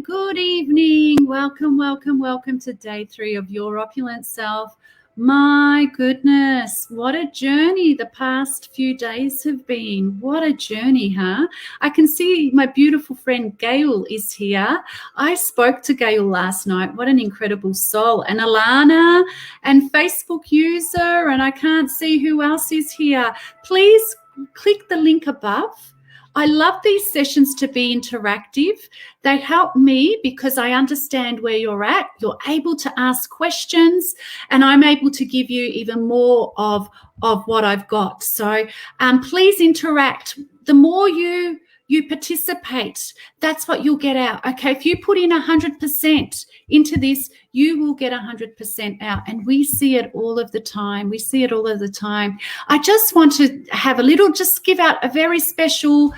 good evening. Welcome, welcome, welcome to day 3 of Your Opulent Self. My goodness, what a journey the past few days have been. What a journey, huh? I can see my beautiful friend Gail is here. I spoke to Gail last night. What an incredible soul. And Alana and Facebook user, and I can't see who else is here. Please click the link above. I love these sessions to be interactive. They help me because I understand where you're at. You're able to ask questions and I'm able to give you even more of what I've got. So please interact. The more you participate, that's what you'll get out. Okay, if you put in 100% into this, you will get 100% out. And we see it all of the time. We see it all of the time. I just want to have just give out a very special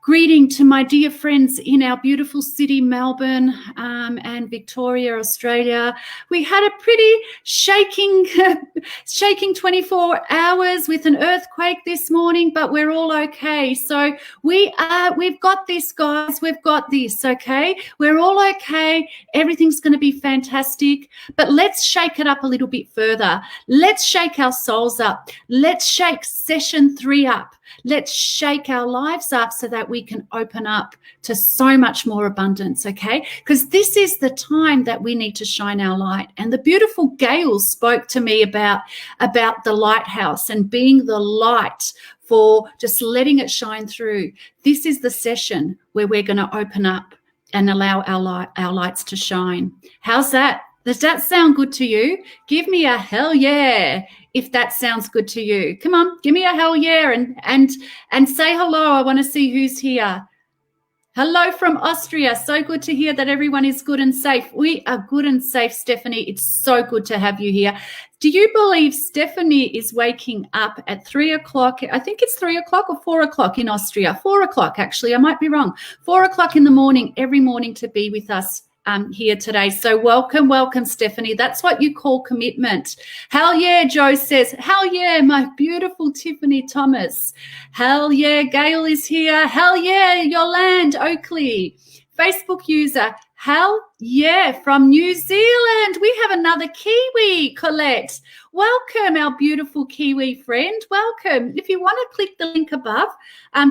greeting to my dear friends in our beautiful city, Melbourne, and Victoria, Australia. We had a pretty shaking 24 hours with an earthquake this morning, but we're all okay. So we've got this, guys. We've got this, okay? We're all okay. Everything's going to be fantastic. But let's shake it up a little bit further. Let's shake our souls up. Let's shake session 3 up. Let's shake our lives up so that we can open up to so much more abundance, okay? Because this is the time that we need to shine our light. And the beautiful Gail spoke to me about the lighthouse and being the light for just letting it shine through. This is the session where we're going to open up and allow our lights to shine. How's that? Does that sound good to you? Give me a hell yeah if that sounds good to you. Come on, give me a hell yeah and say hello. I want to see who's here. Hello from Austria. So good to hear that everyone is good and safe. We are good and safe, Stephanie. It's so good to have you here. Do you believe Stephanie is waking up at 3 o'clock? I think it's 3 o'clock or 4 o'clock in Austria. 4 o'clock, actually. I might be wrong. 4 o'clock in the morning, every morning to be with us here today. So welcome, Stephanie. That's what you call commitment. Hell yeah, Joe says. Hell yeah, my beautiful Tiffany Thomas. Hell yeah, Gail is here. Hell yeah, Yolande Oakley. Facebook user. Hell yeah, from New Zealand. We have another Kiwi, Colette. Welcome, our beautiful Kiwi friend. Welcome. If you want to click the link above,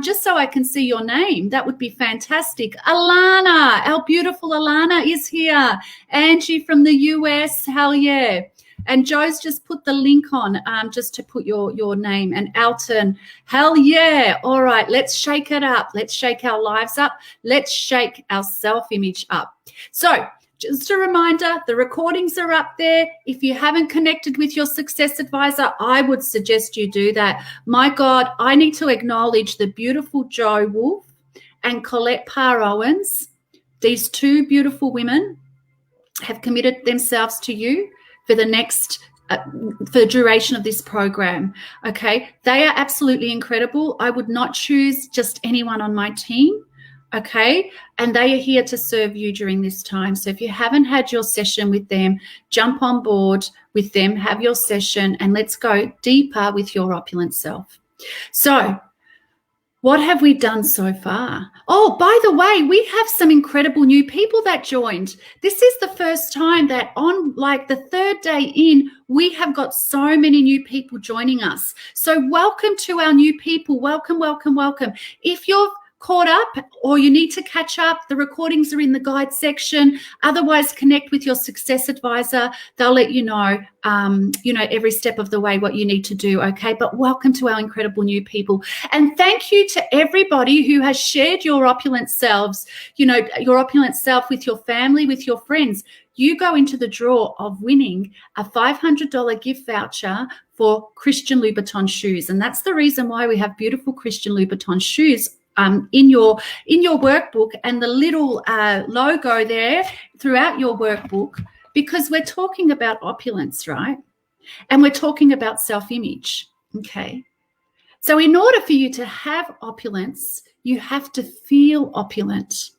just so I can see your name, that would be fantastic. Alana, our beautiful Alana is here. Angie from the US, hell yeah. And Joe's just put the link on just to put your name. And Alton, hell yeah. All right, let's shake it up. Let's shake our lives up. Let's shake our self-image up. So just a reminder, the recordings are up there. If you haven't connected with your success advisor, I would suggest you do that. My God, I need to acknowledge the beautiful Joe Wolf and Colette Parr-Owens. These two beautiful women have committed themselves to you for the next for the duration of this program. Okay, they are absolutely incredible. I would not choose just anyone on my team. Okay, and they are here to serve you during this time. So if you haven't had your session with them, jump on board with them, have your session, and let's go deeper with your opulent self. So what have we done so far? Oh, by the way, we have some incredible new people that joined. This is the first time that on like the 3rd day in, we have got so many new people joining us. So welcome to our new people. Welcome, welcome, welcome. If you're caught up or you need to catch up, the recordings are in the guide section. Otherwise, connect with your success advisor. They'll let you know, every step of the way what you need to do, okay? But welcome to our incredible new people. And thank you to everybody who has shared your opulent selves, your opulent self with your family, with your friends. You go into the draw of winning a $500 gift voucher for Christian Louboutin shoes. And that's the reason why we have beautiful Christian Louboutin shoes in your workbook and the little logo there throughout your workbook, because we're talking about opulence, right? And we're talking about self-image, okay? So in order for you to have opulence, you have to feel opulent.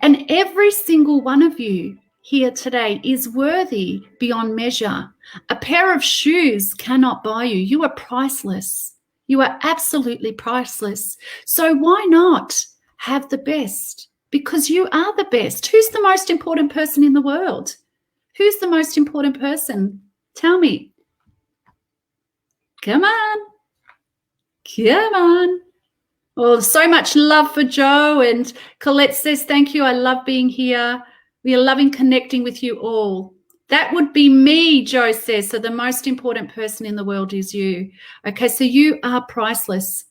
And every single one of you here today is worthy beyond measure. A pair of shoes cannot buy you. You are priceless. You are absolutely priceless. So why not have the best? because you are the best. Who's the most important person in the world? Who's the most important person? Tell me. Come on. Come on. Well, so much love for Joe, and Colette says, thank you. I love being here. We are loving connecting with you all. That would be me, Joe says. So the most important person in the world is you. Okay, so you are priceless.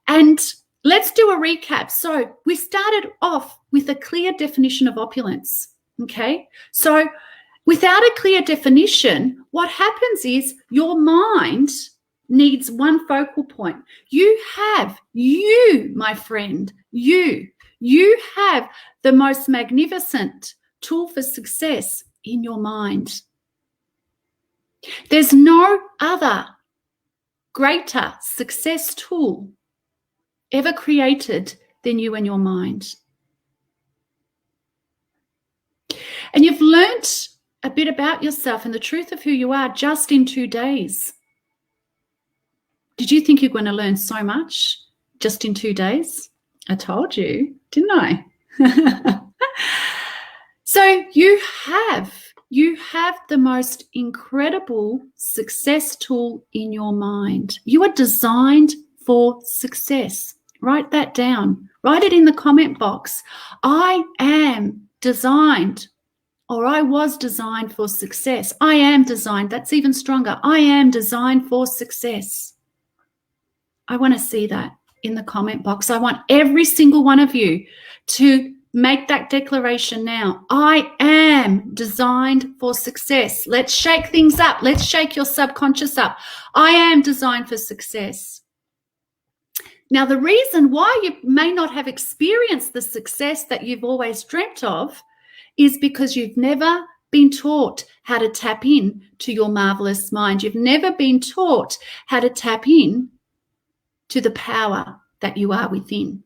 And let's do a recap. So we started off with a clear definition of opulence. Okay, so without a clear definition, what happens is your mind needs one focal point. You, my friend, you have the most magnificent tool for success in your mind. There's no other greater success tool ever created than you and your mind. And you've learnt a bit about yourself and the truth of who you are just in 2 days. Did you think you're going to learn so much just in 2 days? I told you, didn't I? So you have the most incredible success tool in your mind. You are designed for success. Write that down. Write it in the comment box. I am designed, or I was designed for success. I am designed. That's even stronger. I am designed for success. I want to see that in the comment box. I want every single one of you to make that declaration now. I am designed for success. Let's shake things up. Let's shake your subconscious up. I am designed for success. Now, the reason why you may not have experienced the success that you've always dreamt of is because you've never been taught how to tap in to your marvelous mind. You've never been taught how to tap in to the power that you are within.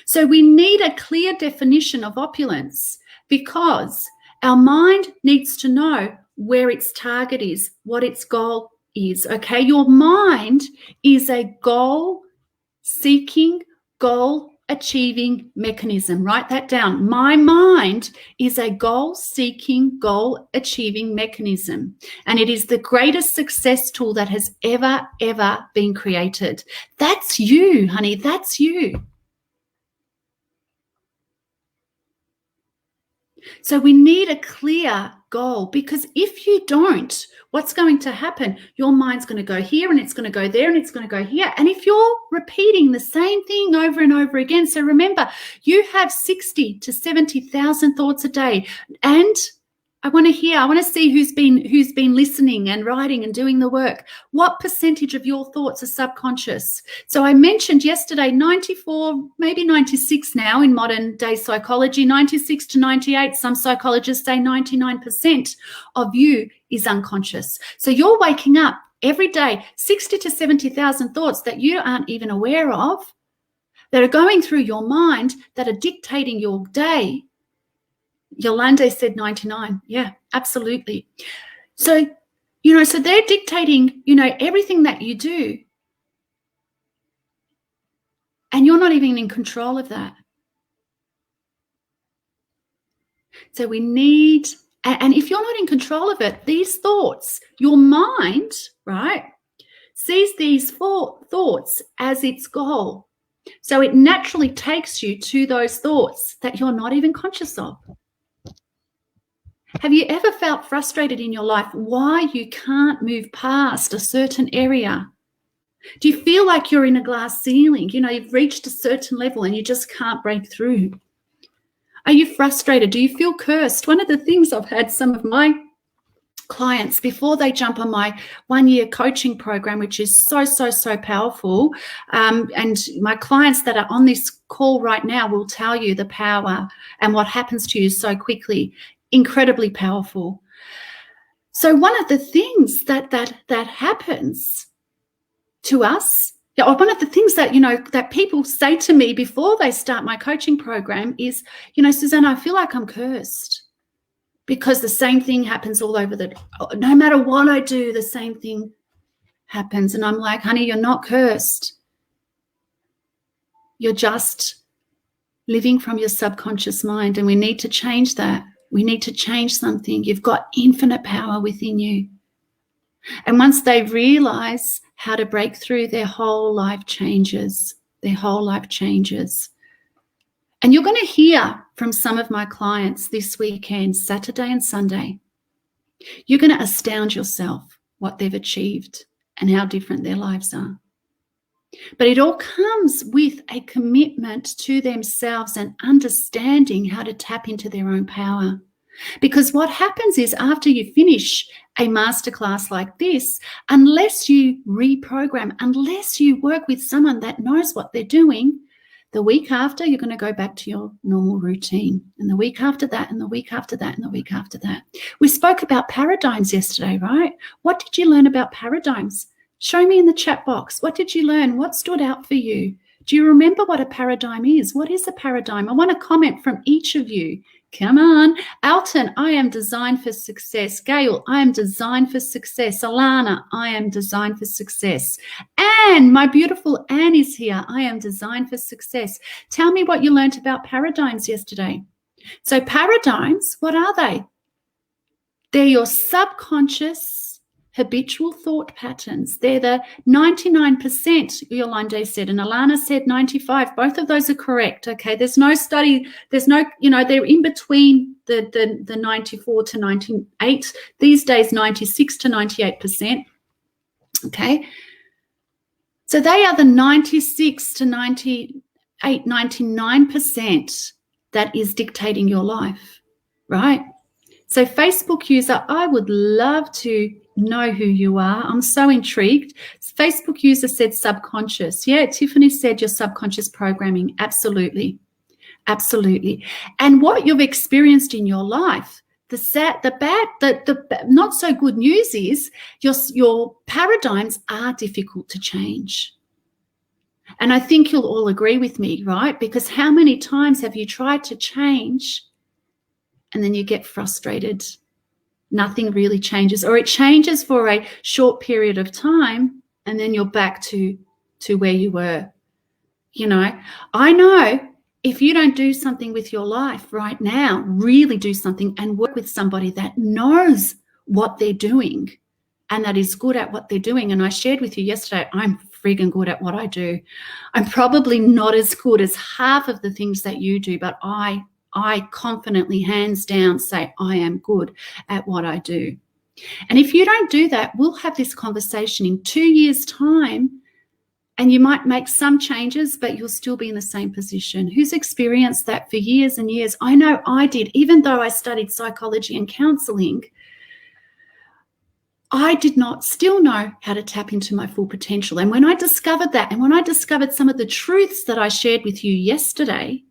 So we need a clear definition of opulence because our mind needs to know where its target is, what its goal is, okay? Your mind is a goal-seeking, goal-achieving mechanism. Write that down. My mind is a goal-seeking, goal-achieving mechanism, and it is the greatest success tool that has ever been created. That's you, honey. That's you. So we need a clear goal, because if you don't, what's going to happen? Your mind's going to go here and it's going to go there and it's going to go here. And if you're repeating the same thing over and over again, so remember, you have 60 to 70,000 thoughts a day. And I want to see who's been listening and writing and doing the work. What percentage of your thoughts are subconscious? So I mentioned yesterday 94, maybe 96 now in modern day psychology, 96 to 98. Some psychologists say 99% of you is unconscious. So you're waking up every day, 60 to 70,000 thoughts that you aren't even aware of, that are going through your mind, that are dictating your day. Yolande said 99. Yeah, absolutely. So, so they're dictating, everything that you do. And you're not even in control of that. So we need, and if you're not in control of it, these thoughts, your mind, right, sees these thoughts as its goal. So it naturally takes you to those thoughts that you're not even conscious of. Have you ever felt frustrated in your life why you can't move past a certain area? Do you feel like you're in a glass ceiling? You've reached a certain level and you just can't break through. Are you frustrated? Do you feel cursed? One of the things I've had some of my clients before they jump on my 1-year coaching program, which is so powerful, and my clients that are on this call right now will tell you the power and what happens to you so quickly. Incredibly powerful. So one of the things that happens to us, or one of the things that that people say to me before they start my coaching program is, Suzanne, I feel like I'm cursed because the same thing happens all over no matter what I do, the same thing happens. And I'm like, honey, you're not cursed. You're just living from your subconscious mind, and we need to change that. We need to change something. You've got infinite power within you. And once they realize how to break through, their whole life changes. Their whole life changes. And you're going to hear from some of my clients this weekend, Saturday and Sunday. You're going to astound yourself what they've achieved and how different their lives are. But it all comes with a commitment to themselves and understanding how to tap into their own power. Because what happens is, after you finish a masterclass like this, unless you reprogram, unless you work with someone that knows what they're doing, the week after, you're going to go back to your normal routine. And the week after that, and the week after that, and the week after that. We spoke about paradigms yesterday, right? What did you learn about paradigms? Show me in the chat box. What did you learn? What stood out for you? Do you remember what a paradigm is? What is a paradigm? I want a comment from each of you. Come on. Alton, I am designed for success. Gail, I am designed for success. Alana, I am designed for success. Anne, my beautiful Anne is here. I am designed for success. Tell me what you learned about paradigms yesterday. So paradigms, what are they? They're your subconscious habitual thought patterns. They're the 99%, Yolande said, and Alana said 95. Both of those are correct, okay? There's no study, there's no, they're in between the 94 to 98. These days, 96 to 98%, okay? So they are the 96 to 98, 99% that is dictating your life, right? So Facebook user, I would love to know who you are. I'm so intrigued. Facebook user said subconscious. Yeah, Tiffany said your subconscious programming. Absolutely. Absolutely. And what you've experienced in your life, the not so good news is your paradigms are difficult to change. And I think you'll all agree with me, right? Because how many times have you tried to change and then you get frustrated? Nothing really changes, or it changes for a short period of time and then you're back to where you were. I know if you don't do something with your life right now, really do something and work with somebody that knows what they're doing and that is good at what they're doing. And I shared with you yesterday, I'm friggin' good at what I do. I'm probably not as good as half of the things that you do, but I confidently, hands down, say I am good at what I do. And if you don't do that, we'll have this conversation in 2 years' time, and you might make some changes, but you'll still be in the same position. Who's experienced that for years and years? I know I did. Even though I studied psychology and counseling, I did not still know how to tap into my full potential. And when I discovered that, and when I discovered some of the truths that I shared with you yesterday,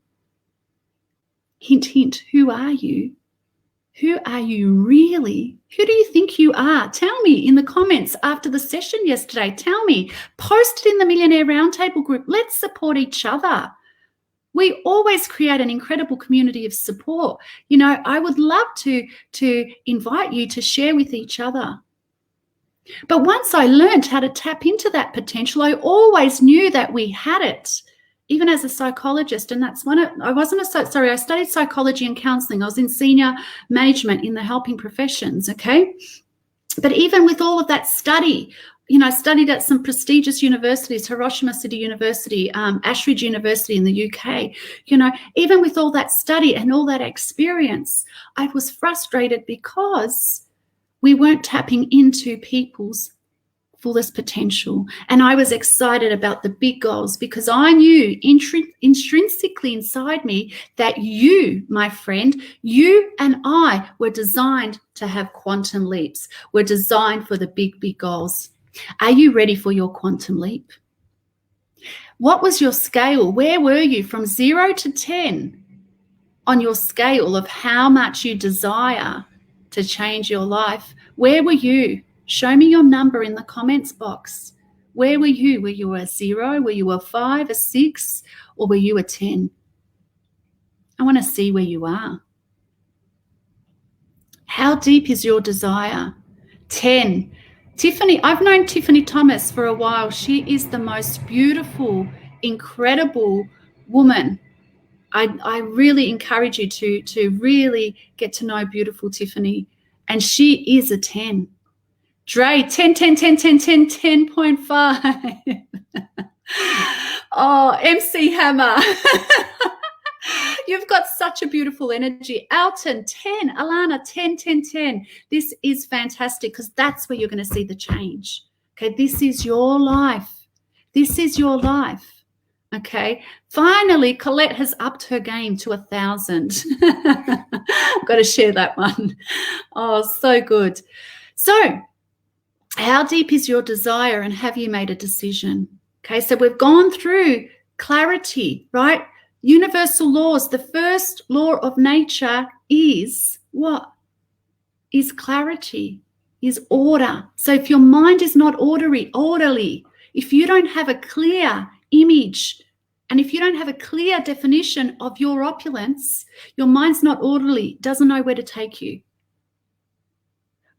hint, hint, who are you? Who are you really? Who do you think you are? Tell me in the comments after the session yesterday. Tell me. Post it in the Millionaire Roundtable group. Let's support each other. We always create an incredible community of support. I would love to invite you to share with each other. But once I learned how to tap into that potential, I always knew that we had it. Even as a psychologist, and that's I studied psychology and counseling. I was in senior management in the helping professions, okay? But even with all of that study, I studied at some prestigious universities, Hiroshima City University, Ashridge University in the UK. Even with all that study and all that experience, I was frustrated because we weren't tapping into people's fullest potential. And I was excited about the big goals because I knew intrinsically inside me that you, my friend, you and I were designed to have quantum leaps. We're designed for the big, big goals. Are you ready for your quantum leap? What was your scale? Where were you from 0 to 10 on your scale of how much you desire to change your life? Where were you? Show me your number in the comments box. Where were you? Were you a 0? Were you a 5, a 6, or were you a 10? I want to see where you are. How deep is your desire? 10. Tiffany, I've known Tiffany Thomas for a while. She is the most beautiful, incredible woman. I really encourage you to really get to know beautiful Tiffany. And she is a 10. Dre, 10, 10, 10, 10, 10, 10.5. Oh, MC Hammer. You've got such a beautiful energy. Alton, 10. Alana, 10, 10, 10. This is fantastic because that's where you're going to see the change. Okay, this is your life. This is your life. Okay, finally, Colette has upped her game to 1,000. I've got to share that one. Oh, so good. So, how deep is your desire and have you made a decision? Okay, so we've gone through clarity, right? Universal laws. The first law of nature is what? Is clarity, is order. So if your mind is not orderly, if you don't have a clear image and if you don't have a clear definition of your opulence, your mind's not orderly, doesn't know where to take you.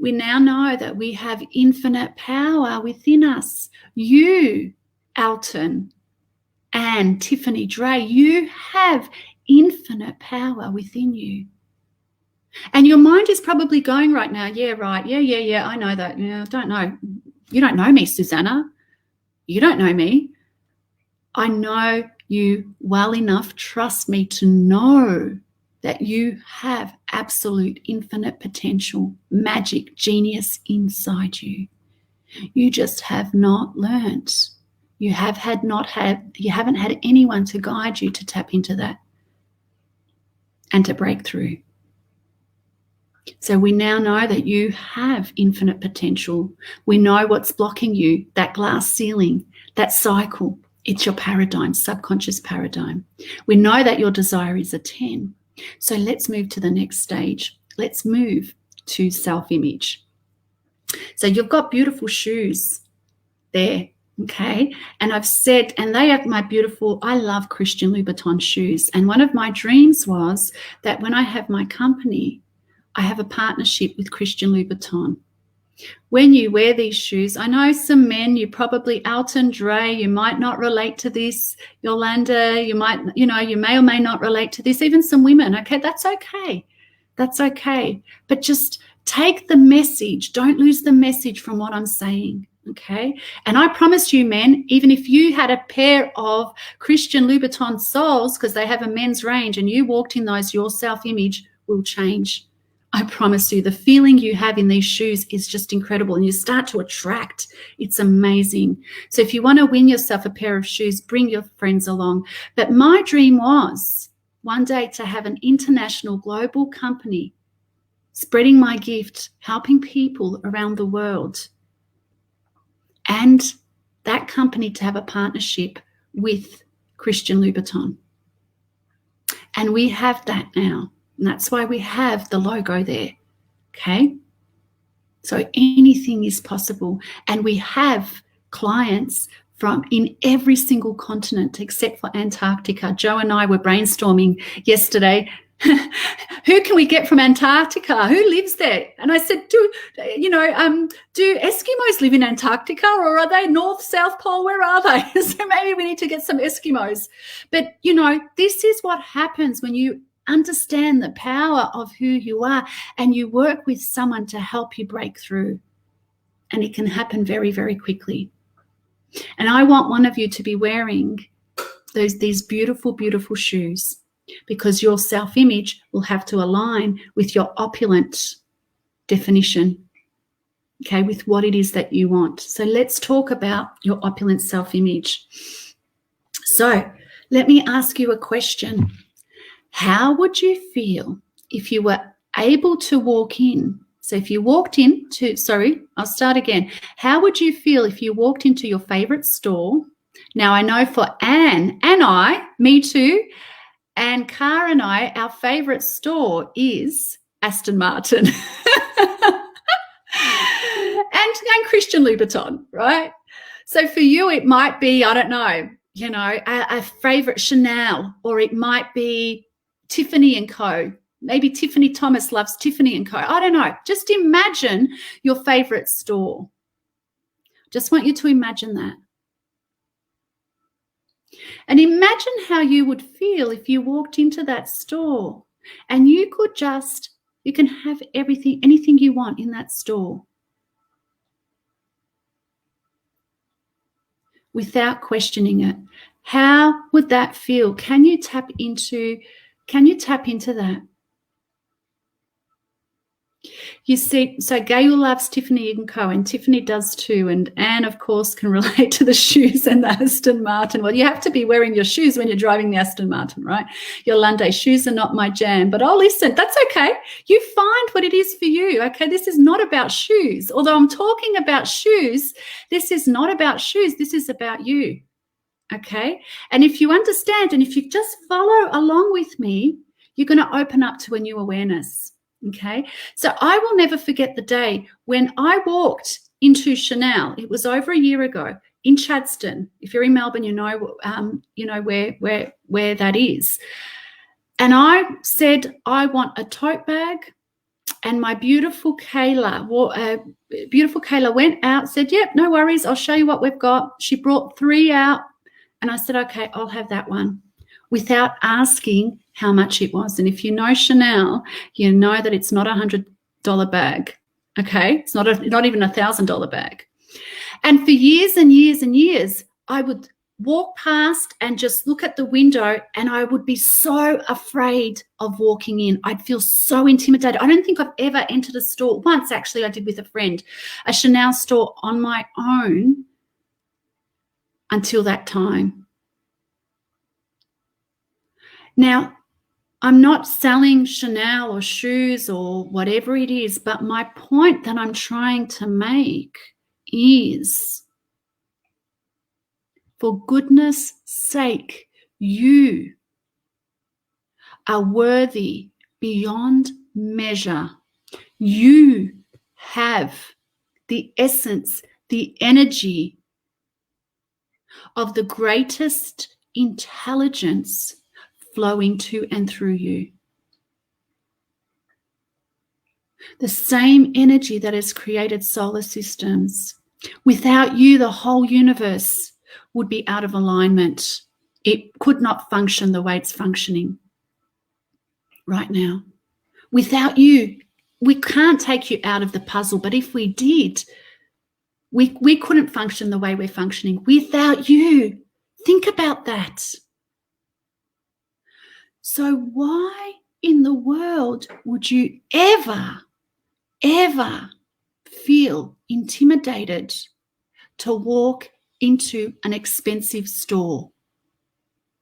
We now know that we have infinite power within us. You, Alton, and Tiffany Dre, you have infinite power within you. And your mind is probably going right now, yeah, right, yeah, I know that. Yeah, I don't know. You don't know me, Susanna. You don't know me. I know you well enough, trust me, to know that you have absolute infinite potential, magic, genius inside you. You just have not learnt. You haven't had anyone to guide you to tap into that and to break through. So we now know that you have infinite potential. We know what's blocking you, that glass ceiling, that cycle. It's your paradigm, subconscious paradigm. We know that your desire is a 10. So let's move to the next stage. Let's move to self-image. So you've got beautiful shoes there. Okay, and I've said, and they are my beautiful, I love Christian Louboutin shoes. And one of my dreams was that when I have my company, I have a partnership with Christian Louboutin. When you wear these shoes, I know some men, you probably, Alton, Dre, you might not relate to this. Yolanda, you may or may not relate to this. Even some women, okay, that's okay. That's okay. But just take the message. Don't lose the message from what I'm saying. Okay, and I promise you, men, even if you had a pair of Christian Louboutin soles, because they have a men's range, and you walked in those, your self-image will change. I promise you, the feeling you have in these shoes is just incredible, and you start to attract. It's amazing. So if you want to win yourself a pair of shoes, bring your friends along. But my dream was one day to have an international global company spreading my gift, helping people around the world. And that company to have a partnership with Christian Louboutin. And we have that now. And that's why we have the logo there. Okay? So anything is possible. And we have clients from in every single continent except for Antarctica. Joe and I were brainstorming yesterday. Who can we get from Antarctica? Who lives there? And I said, do Eskimos live in Antarctica, or are they North, South Pole? Where are they? So maybe we need to get some Eskimos. But, this is what happens when you understand the power of who you are and you work with someone to help you break through. And it can happen very, very quickly. And I want one of you to be wearing these beautiful, beautiful shoes, because your self-image will have to align with your opulent definition, okay, with what it is that you want. So let's talk about your opulent self-image. So let me ask you a question. How would you feel if you were able to walk in? So if you walked I'll start again. How would you feel if you walked into your favorite store? Now I know for Anne and I, me too, and Cara and I, our favorite store is Aston Martin and Christian Louboutin, right? So for you, it might be, I don't know, a favorite Chanel, or it might be Tiffany & Co. Maybe Tiffany Thomas loves Tiffany & Co. I don't know. Just imagine your favorite store. Just want you to imagine that. And imagine how you would feel if you walked into that store and you can have everything, anything you want in that store without questioning it. How would that feel? Can you tap into that? You see, so Gail loves Tiffany & Co, and Tiffany does too, and Anne, of course, can relate to the shoes and the Aston Martin. Well, you have to be wearing your shoes when you're driving the Aston Martin, right? Yolande, shoes are not my jam, but oh, listen, that's okay. You find what it is for you, okay? This is not about shoes. Although I'm talking about shoes, this is not about shoes. This is about you, okay? And if you understand and if you just follow along with me, you're going to open up to a new awareness. Okay, so I will never forget the day when I walked into Chanel. It was over a year ago in Chadstone. If you're in Melbourne, you know where that is. And I said, I want a tote bag. And my beautiful Kayla went out, said, yep, no worries, I'll show you what we've got. She brought 3 out, and I said, okay, I'll have that one, without asking how much it was. And if you know Chanel, you know that it's not $100 bag, okay? It's not even $1,000 bag. And for years and years and years, I would walk past and just look at the window, and I would be so afraid of walking in. I'd feel so intimidated. I don't think I've ever entered a store. Once, actually, I did with a friend, a Chanel store on my own until that time. Now, I'm not selling Chanel or shoes or whatever it is, but my point that I'm trying to make is, for goodness sake, you are worthy beyond measure. You have the essence, the energy of the greatest intelligence flowing to and through you. The same energy that has created solar systems. Without you, the whole universe would be out of alignment. It could not function the way it's functioning right now. Without you, we can't take you out of the puzzle, but if we did, we couldn't function the way we're functioning without you. Think about that. So why in the world would you ever feel intimidated to walk into an expensive store?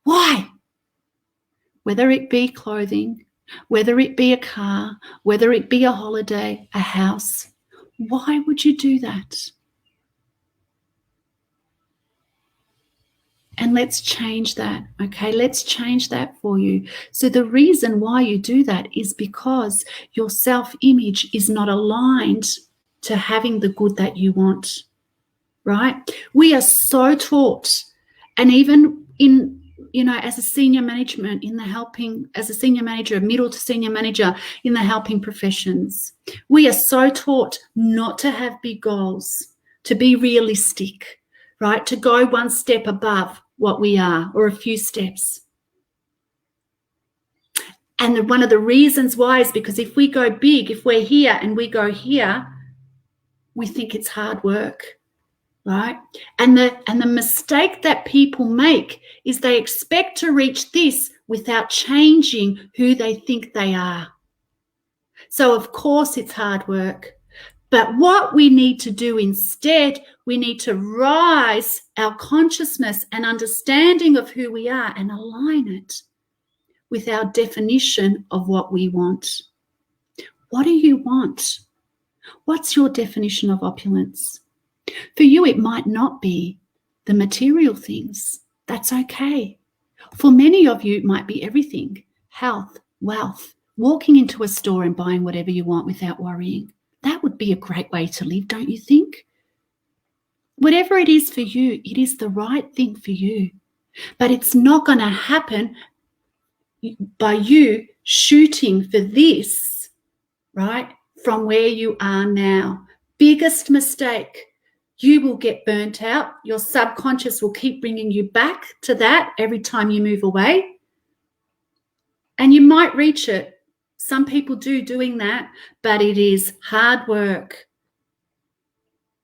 Why? Whether it be clothing, whether it be a car, whether it be a holiday, a house, why would you do that? And let's change that, okay? Let's change that for you. So the reason why you do that is because your self-image is not aligned to having the good that you want, right? We are so taught, and even in, as a senior management as a senior manager, middle to senior manager in the helping professions, we are so taught not to have big goals, to be realistic, right? To go one step above what we are, or a few steps. And one of the reasons why is because if we go big, if we're here and we go here, we think it's hard work, right? And the mistake that people make is they expect to reach this without changing who they think they are. So of course it's hard work. But what we need to do instead, we need to rise our consciousness and understanding of who we are and align it with our definition of what we want. What do you want? What's your definition of opulence? For you, it might not be the material things. That's okay. For many of you, it might be everything: health, wealth, walking into a store and buying whatever you want without worrying. That would be a great way to live, don't you think? Whatever it is for you, it is the right thing for you. But it's not going to happen by you shooting for this, right, from where you are now. Biggest mistake. you will get burnt out. Your subconscious will keep bringing you back to that every time you move away. And you might reach it. Some people do doing that, but it is hard work.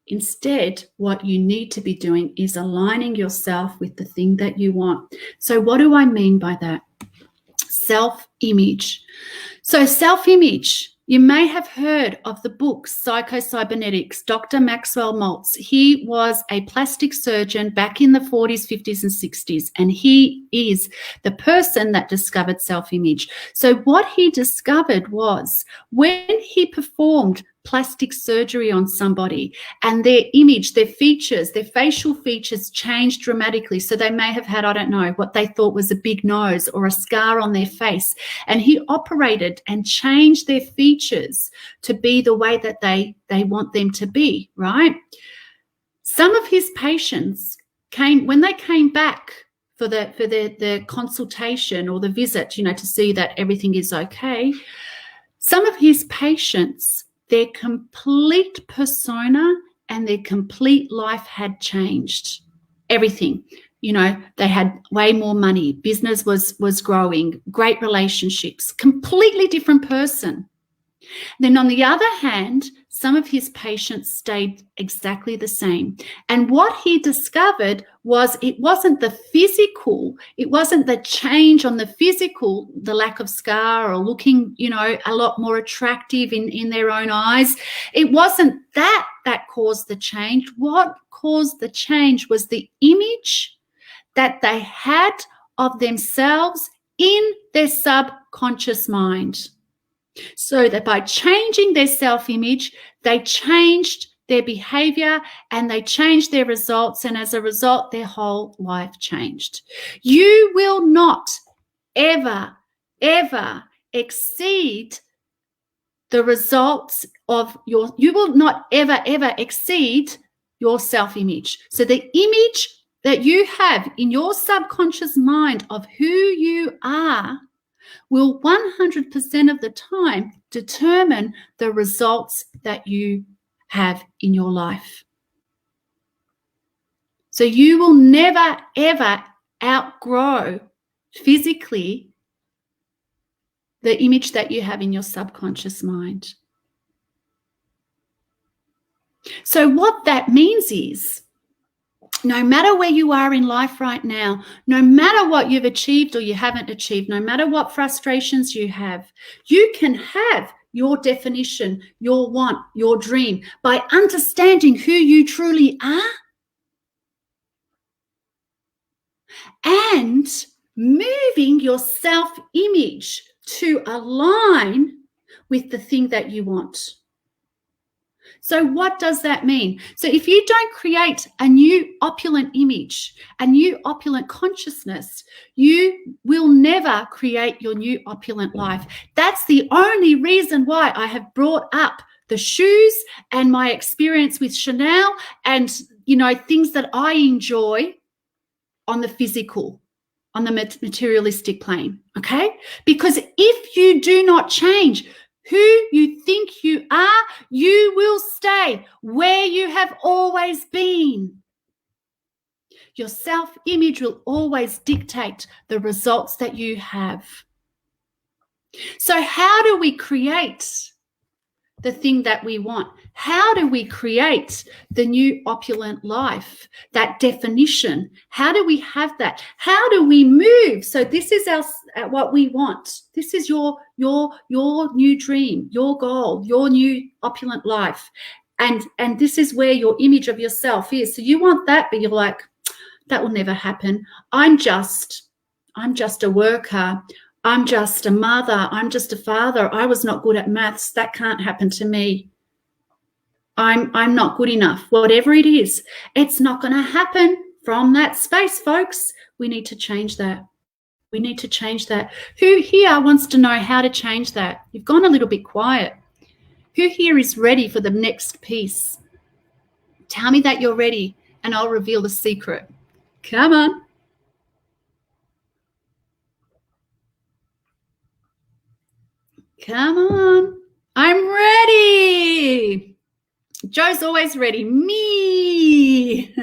Instead, what you need to be doing is aligning yourself with the thing that you want. So what do I mean by that? Self-image. So self-image, you may have heard of the book Psycho-Cybernetics, Dr. Maxwell Maltz. He was a plastic surgeon back in the 40s, 50s, and 60s, and he is the person that discovered self-image. So what he discovered was when he performed plastic surgery on somebody and their image, their features, their facial features changed dramatically. So they may have had, I don't know, what they thought was a big nose or a scar on their face. And he operated and changed their features to be the way that they want them to be, right? Some of his patients when they came back for the consultation or the visit, to see that everything is okay, some of his patients, their complete persona and their complete life had changed. Everything. They had way more money. Business was growing, great relationships, completely different person. Then on the other hand, some of his patients stayed exactly the same. And what he discovered was it wasn't the physical, it wasn't the change on the physical, the lack of scar or looking, a lot more attractive in their own eyes. It wasn't that caused the change. What caused the change was the image that they had of themselves in their subconscious mind. So that by changing their self-image, they changed their behavior and they changed their results. And as a result, their whole life changed. You will not ever, ever exceed the results of you will not ever, ever exceed your self-image. So the image that you have in your subconscious mind of who you are will 100% of the time determine the results that you have in your life. So you will never, ever outgrow physically the image that you have in your subconscious mind. So what that means is, no matter where you are in life right now, no matter what you've achieved or you haven't achieved, no matter what frustrations you have, you can have your definition, your want, your dream by understanding who you truly are and moving your self-image to align with the thing that you want. So what does that mean? So if you don't create a new opulent image, a new opulent consciousness, you will never create your new opulent life. That's the only reason why I have brought up the shoes and my experience with Chanel and, things that I enjoy on the physical, on the materialistic plane, okay? Because if you do not change who you think you are, you will stay where you have always been. Your self-image will always dictate the results that you have. So how do we create the thing that we want? How do we create the new opulent life, that definition? How do we have that? How do we move? So this is what we want. This is your new dream, your goal, your new opulent life. And this is where your image of yourself is. So you want that, but you're like, that will never happen. I'm just a worker. I'm just a mother. I'm just a father. I was not good at maths. That can't happen to me. I'm not good enough. Whatever it is, it's not going to happen from that space, folks. We need to change that. We need to change that. Who here wants to know how to change that? You've gone a little bit quiet. Who here is ready for the next piece? Tell me that you're ready and I'll reveal the secret. Come on. Come on. I'm ready. Joe's always ready. Me. ready.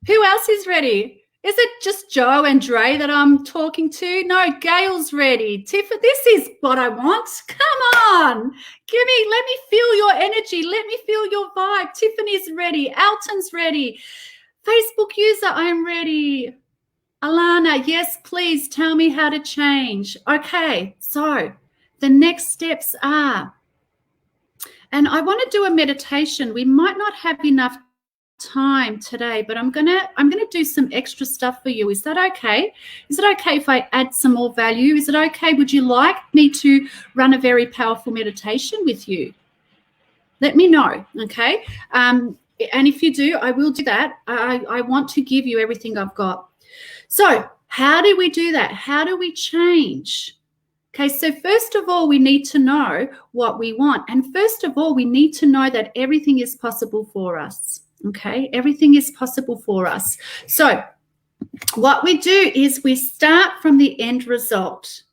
Who else is ready? Is it just Joe and Dre that I'm talking to? No, Gail's ready. Tiffany, this is what I want. Come on. Let me feel your energy. Let me feel your vibe. Tiffany's ready. Alton's ready. Facebook user, I'm ready. Alana, yes, please tell me how to change. Okay, so the next steps are, and I want to do a meditation. We might not have enough time today, but I'm gonna do some extra stuff for you. Is that okay? Is it okay if I add some more value? Is it okay? Would you like me to run a very powerful meditation with you? Let me know, okay? And if you do, I will do that. I want to give you everything I've got. So how do we do that? How do we change? Okay, so first of all, we need to know what we want. And first of all, we need to know that everything is possible for us. Okay, everything is possible for us. So what we do is we start from the end result.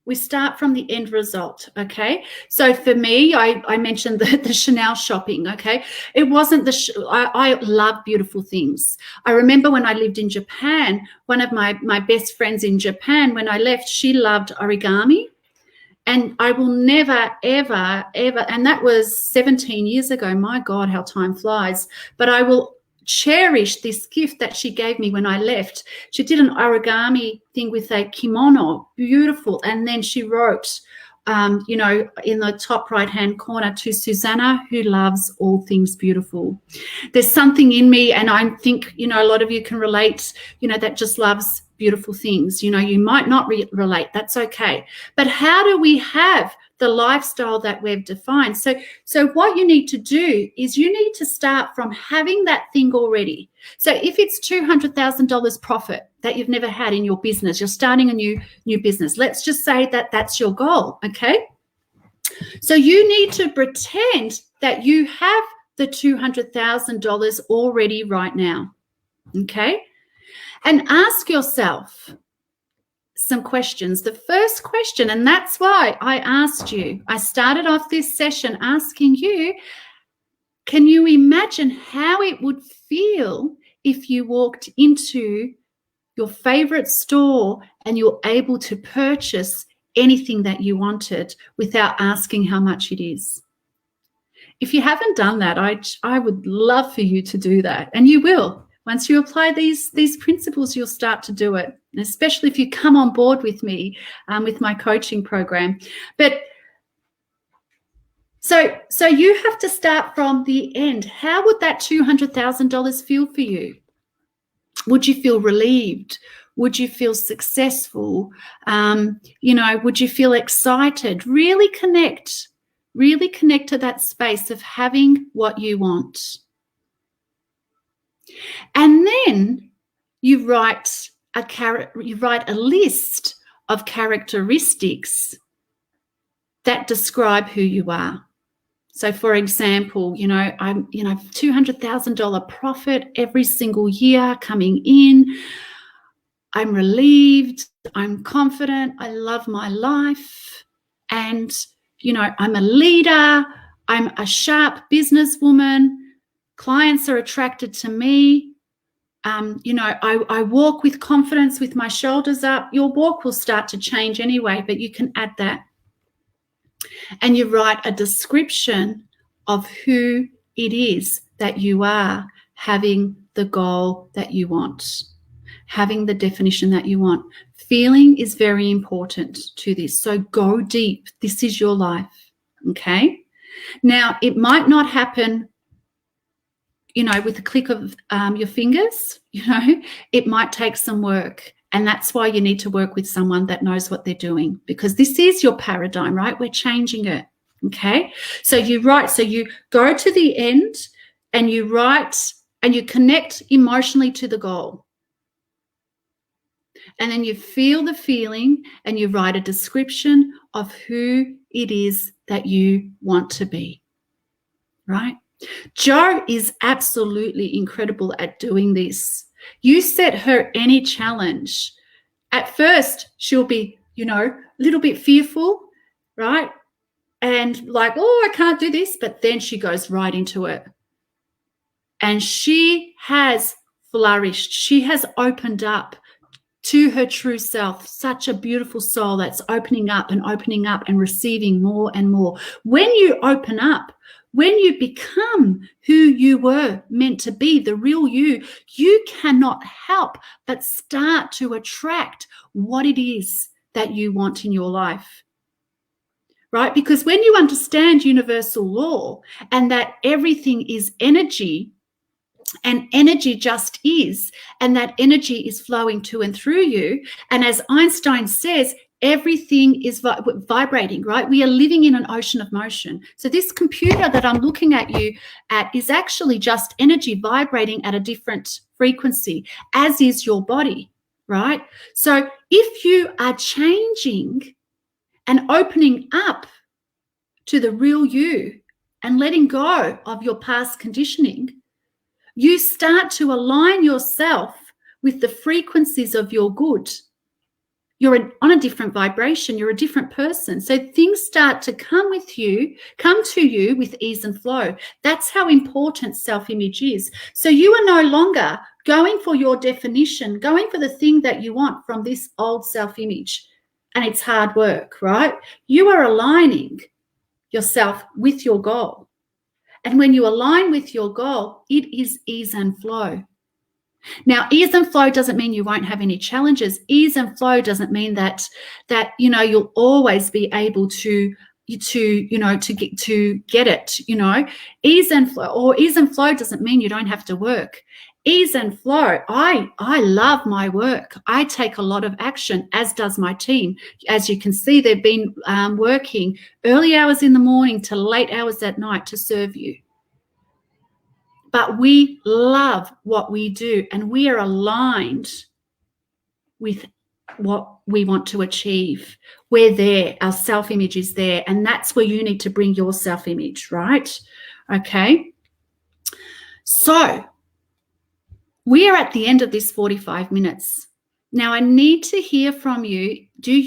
We start from the end result, okay? So for me, I mentioned the Chanel shopping, okay? It wasn't I love beautiful things. I remember when I lived in Japan, one of my best friends in Japan, when I left, she loved origami. And I will never, ever, ever, and that was 17 years ago. My God, how time flies. But I will cherish this gift that she gave me when I left. She did an origami thing with a kimono, beautiful. And then she wrote, in the top right-hand corner, to Susanna, who loves all things beautiful. There's something in me, and I think, a lot of you can relate, that just loves beautiful things. You might not relate. That's okay. But how do we have the lifestyle that we've defined? So what you need to do is you need to start from having that thing already. So if it's $200,000 profit that you've never had in your business, you're starting a new business. Let's just say that that's your goal, okay? So you need to pretend that you have the $200,000 already right now, okay? And ask yourself some questions. The first question, and that's why I asked you, I started off this session asking you, can you imagine how it would feel if you walked into your favorite store and you're able to purchase anything that you wanted without asking how much it is? If you haven't done that, I would love for you to do that, and you will. Once you apply these principles, you'll start to do it, and especially if you come on board with me with my coaching program. But so you have to start from the end. How would that $200,000 feel for you? Would you feel relieved? Would you feel successful? Would you feel excited? Really connect to that space of having what you want. And then you write a list of characteristics that describe who you are. So, for example, I'm $200,000 profit every single year coming in. I'm relieved. I'm confident. I love my life, and I'm a leader. I'm a sharp businesswoman. Clients are attracted to me. I walk with confidence with my shoulders up. Your walk will start to change anyway, but you can add that. And you write a description of who it is that you are, having the goal that you want, having the definition that you want. Feeling is very important to this. So go deep. This is your life, okay? Now, it might not happen with a click of your fingers. It might take some work. And that's why you need to work with someone that knows what they're doing, because this is your paradigm, right? We're changing it, okay? So you go to the end and you write and you connect emotionally to the goal. And then you feel the feeling and you write a description of who it is that you want to be, right? Jo is absolutely incredible at doing this. You set her any challenge. At first, she'll be, a little bit fearful, right? And like, oh, I can't do this. But then she goes right into it. and she has flourished. She has opened up to her true self, such a beautiful soul that's opening up and receiving more and more. When you open up, when you become who you were meant to be, the real you, you cannot help but start to attract what it is that you want in your life. Right? Because when you understand universal law and that everything is energy, and energy just is, and that energy is flowing to and through you. And as Einstein says, everything is vibrating, right? We are living in an ocean of motion. So this computer that I'm looking at you at is actually just energy vibrating at a different frequency, as is your body, right? So if you are changing and opening up to the real you and letting go of your past conditioning, you start to align yourself with the frequencies of your good. You're on a different vibration. You're a different person. So things start to come to you with ease and flow. That's how important self-image is. So you are no longer going for your definition, going for the thing that you want from this old self-image. And it's hard work, right? You are aligning yourself with your goal. And when you align with your goal, it is ease and flow. Now, ease and flow doesn't mean you won't have any challenges. Ease and flow doesn't mean that you'll always be able to get it. Ease and flow doesn't mean you don't have to work. Ease and flow. I love my work. I take a lot of action, as does my team. As you can see, they've been working early hours in the morning to late hours at night to serve you. But we love what we do, and we are aligned with what we want to achieve. We're there. Our self-image is there, and that's where you need to bring your self-image, right? Okay. So we are at the end of this 45 minutes. Now I need to hear from you.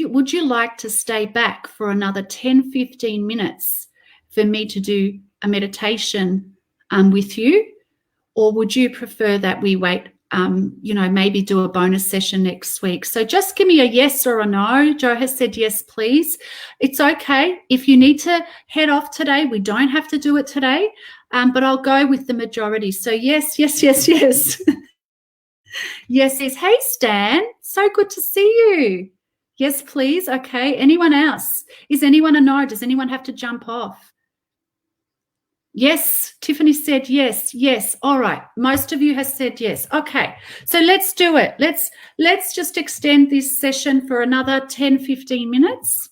Would you like to stay back for another 10, 15 minutes for me to do a meditation with you? Or would you prefer that we wait, maybe do a bonus session next week? So just give me a yes or a no. Joe has said yes, please. It's okay. If you need to head off today, we don't have to do it today, but I'll go with the majority. So yes, yes, yes, yes. Yes, yes. Hey, Stan, so good to see you. Yes, please. Okay. Anyone else? Is anyone a no? Does anyone have to jump off? Yes, Tiffany said yes, yes. All right. Most of you have said yes. Okay. So let's do it. Let's just extend this session for another 10, 15 minutes.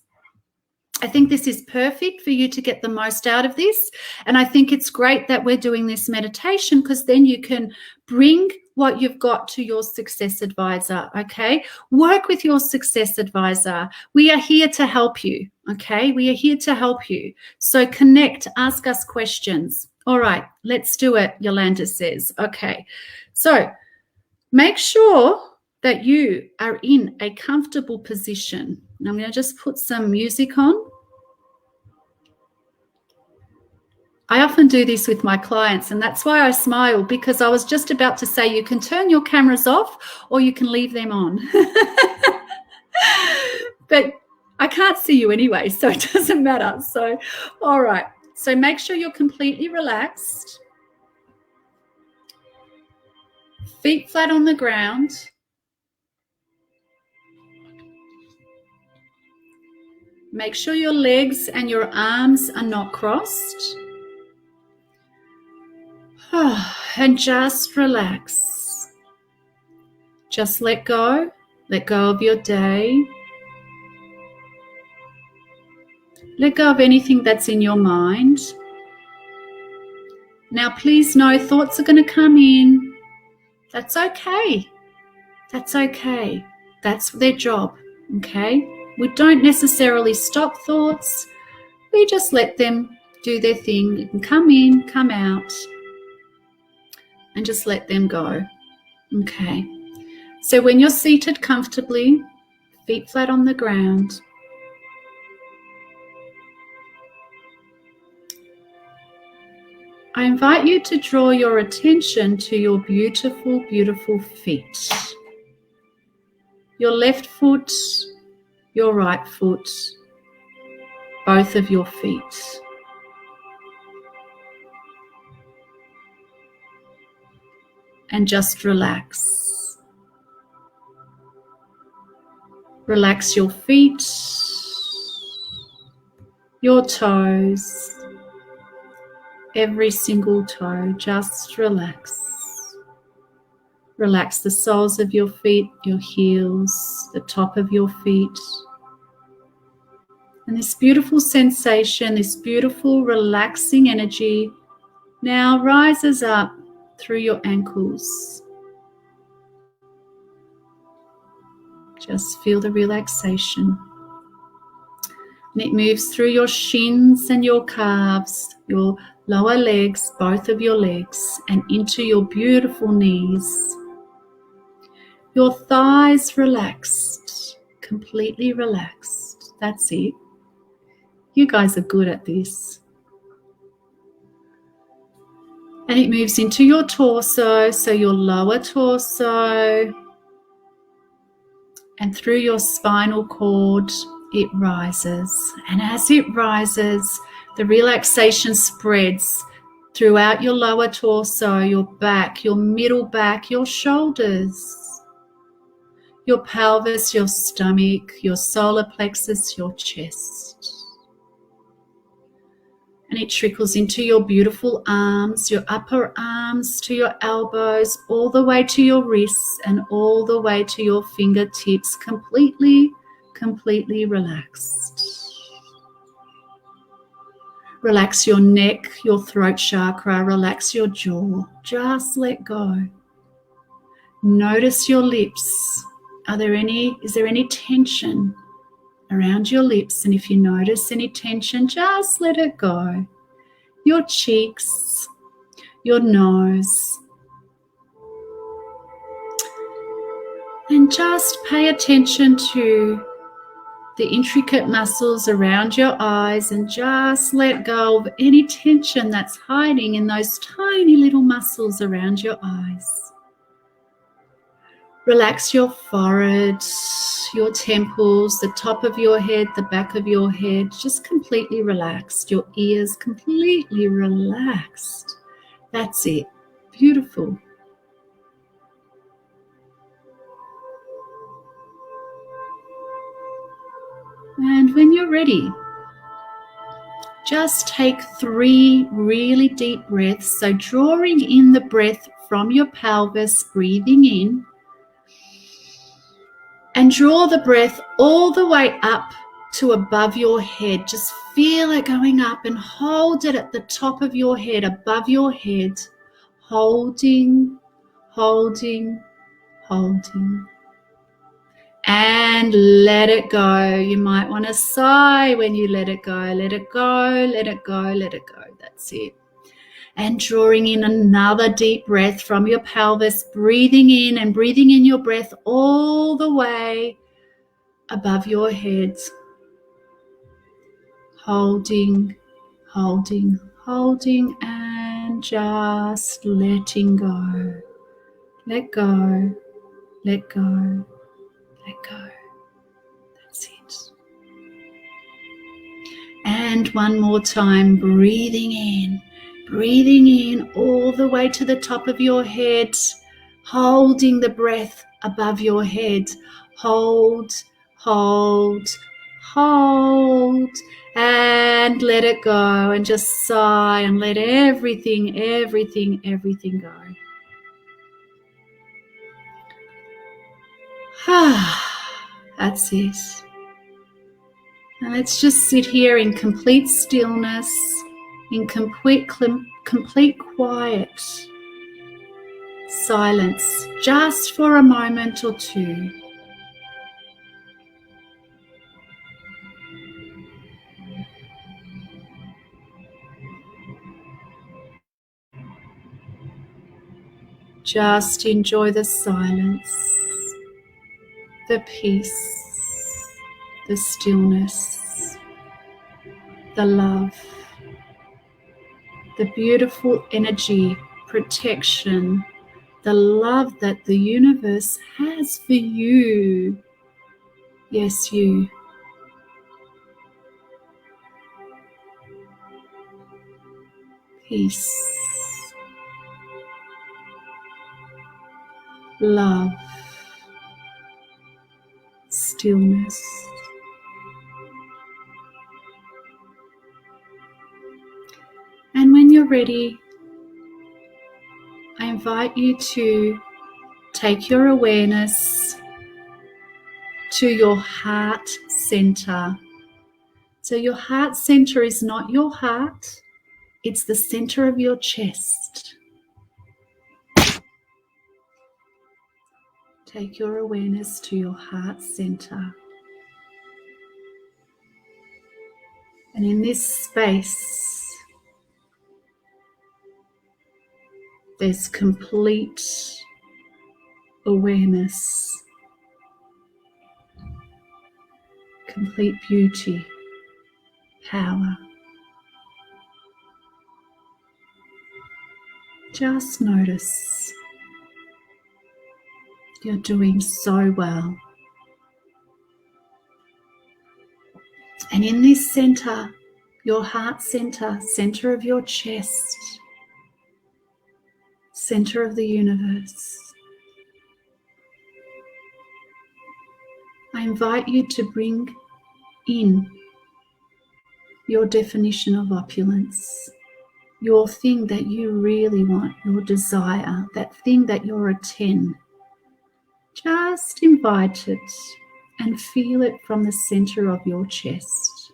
I think this is perfect for you to get the most out of this. And I think it's great that we're doing this meditation, because then you can bring what you've got to your success advisor, okay? Work with your success advisor. We are here to help you, okay? We are here to help you. So connect, ask us questions. All right, let's do it, Yolanda says. Okay, so make sure that you are in a comfortable position. And I'm going to just put some music on. I often do this with my clients, and that's why I smile, because I was just about to say you can turn your cameras off or you can leave them on. But I can't see you anyway, so it doesn't matter. So, all right. So make sure you're completely relaxed. Feet flat on the ground. Make sure your legs and your arms are not crossed. And just relax. Just let go. Let go of your day. Let go of anything that's in your mind. Now, please know thoughts are going to come in. That's okay. That's okay. That's their job, okay? We don't necessarily stop thoughts. We just let them do their thing. You can come in, come out, and just let them go. Okay. So when you're seated comfortably, feet flat on the ground, I invite you to draw your attention to your beautiful, beautiful feet. Your left foot, your right foot, both of your feet. And just relax. Relax your feet, your toes, every single toe. Just relax. Relax the soles of your feet, your heels, the top of your feet. And this beautiful sensation, this beautiful relaxing energy now rises up through your ankles. Just feel the relaxation. And it moves through your shins and your calves, your lower legs, both of your legs, and into your beautiful knees. Your thighs relaxed, completely relaxed. That's it. You guys are good at this. And it moves into your torso, so your lower torso, and through your spinal cord, it rises. And as it rises, the relaxation spreads throughout your lower torso, your back, your middle back, your shoulders, your pelvis, your stomach, your solar plexus, your chest. And it trickles into your beautiful arms, your upper arms to your elbows, all the way to your wrists and all the way to your fingertips, completely relaxed. Relax your neck, your throat chakra, relax your jaw. Just let go. Notice your lips. Is there any tension around your lips? And if you notice any tension, just let it go. Your cheeks, your nose. And just pay attention to the intricate muscles around your eyes and just let go of any tension that's hiding in those tiny little muscles around your eyes. Relax your forehead, your temples, the top of your head, the back of your head, just completely relaxed. Your ears completely relaxed. That's it. Beautiful. And when you're ready, just take 3 really deep breaths. So drawing in the breath from your pelvis, breathing in, and draw the breath all the way up to above your head. Just feel it going up and hold it at the top of your head, above your head, holding, holding, holding. And let it go. You might want to sigh when you let it go. Let it go, let it go, let it go. That's it. And drawing in another deep breath from your pelvis, breathing in and breathing in your breath all the way above your head. Holding, holding, holding, and just letting go. Let go, let go, let go. That's it. And one more time, breathing in all the way to the top of your head, holding the breath above your head. Hold, hold, hold, and let it go, and just sigh and let everything go. That's it. And let's just sit here in complete stillness, in complete quiet silence, just for a moment or two. Just enjoy the silence, the peace, the stillness, the love, the beautiful energy, protection, the love that the universe has for you. Yes, you. Peace, love, stillness. And when you're ready, I invite you to take your awareness to your heart center. So your heart center is not your heart, it's the center of your chest. Take your awareness to your heart center. And in this space, there's complete awareness, complete beauty, power. Just notice you're doing so well. And in this center, your heart center, center of your chest, center of the universe, I invite you to bring in your definition of opulence, your thing that you really want, your desire, that thing that you're a 10. Just invite it and feel it from the center of your chest.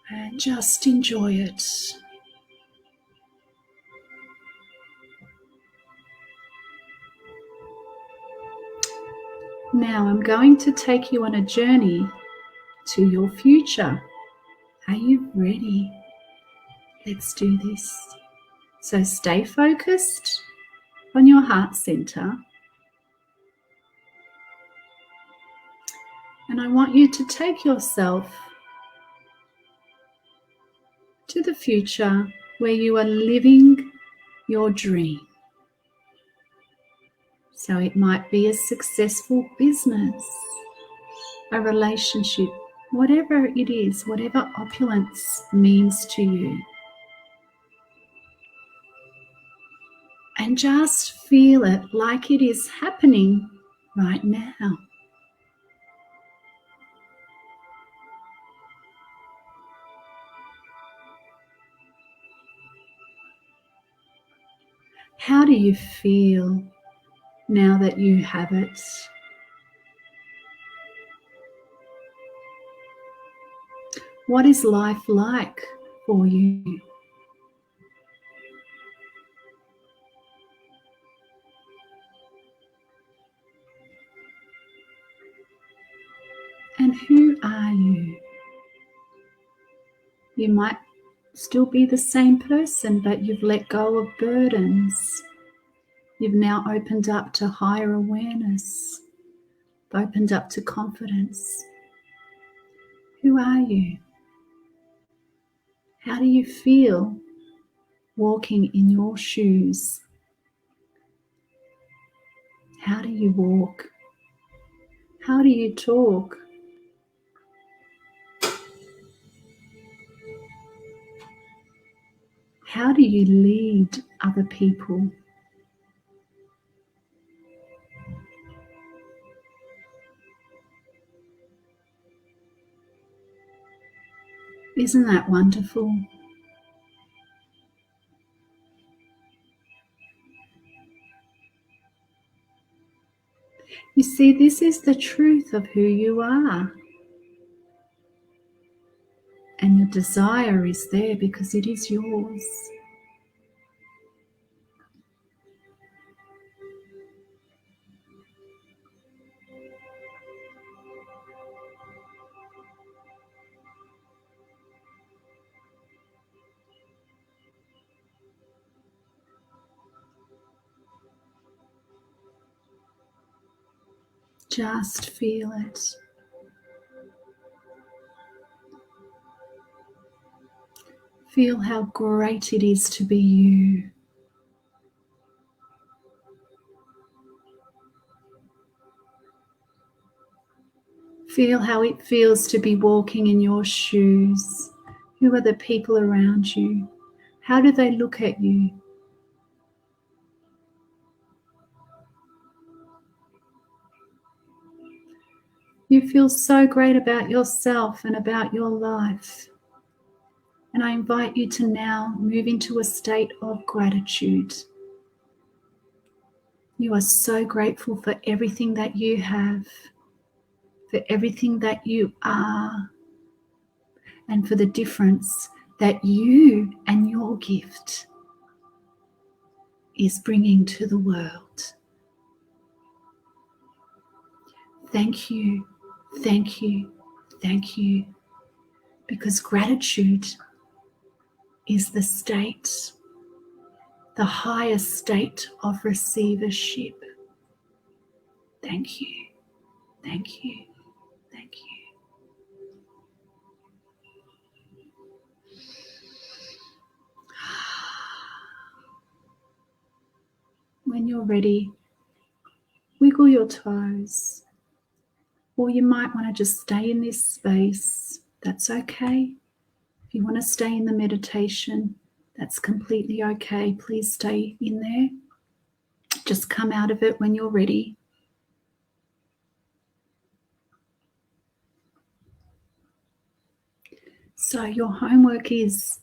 And just enjoy it. Now I'm going to take you on a journey to your future. Are you ready? Let's do this. So stay focused on your heart center. And I want you to take yourself to the future where you are living your dream. So it might be a successful business, a relationship, whatever it is, whatever opulence means to you. And just feel it like it is happening right now. How do you feel now that you have it? What is life like for you? And who are you? You might still be the same person, but you've let go of burdens. You've now opened up to higher awareness, opened up to confidence. Who are you? How do you feel walking in your shoes? How do you walk? How do you talk? How do you lead other people? Isn't that wonderful? You see, this is the truth of who you are. And your desire is there because it is yours. Just feel it. Feel how great it is to be you. Feel how it feels to be walking in your shoes. Who are the people around you? How do they look at you? You feel so great about yourself and about your life. And I invite you to now move into a state of gratitude. You are so grateful for everything that you have, for everything that you are, and for the difference that you and your gift is bringing to the world. Thank you, thank you, thank you, because gratitude is the state, the highest state of receivership. Thank you, thank you, thank you. When you're ready, wiggle your toes. Or you might want to just stay in this space. That's okay. If you want to stay in the meditation, that's completely okay. Please stay in there. Just come out of it when you're ready. So your homework is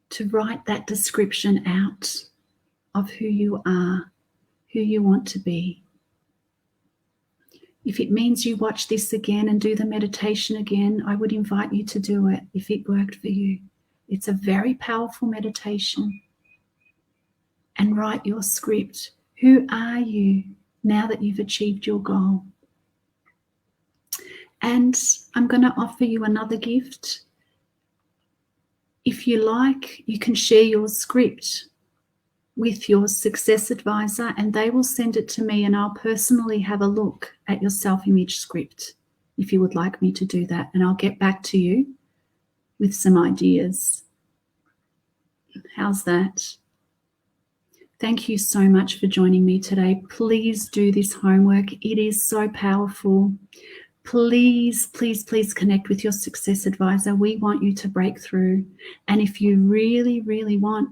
to write that description out of who you are, who you want to be. If it means you watch this again and do the meditation again, I would invite you to do it if it worked for you. It's a very powerful meditation. And write your script. Who are you now that you've achieved your goal? And I'm going to offer you another gift. If you like, you can share your script with your success advisor and they will send it to me and I'll personally have a look at your self-image script if you would like me to do that, and I'll get back to you with some ideas. How's that? Thank you so much for joining me today. Please do this homework. It is so powerful. Please, please, please connect with your success advisor. We want you to break through. And if you really, really want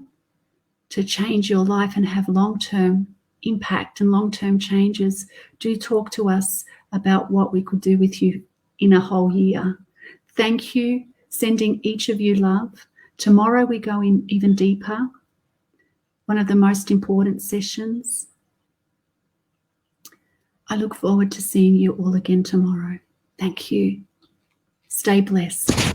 to change your life and have long-term impact and long-term changes, do talk to us about what we could do with you in a whole year. Thank you. Sending each of you love. Tomorrow we go in even deeper. One of the most important sessions. I look forward to seeing you all again tomorrow. Thank you. Stay blessed.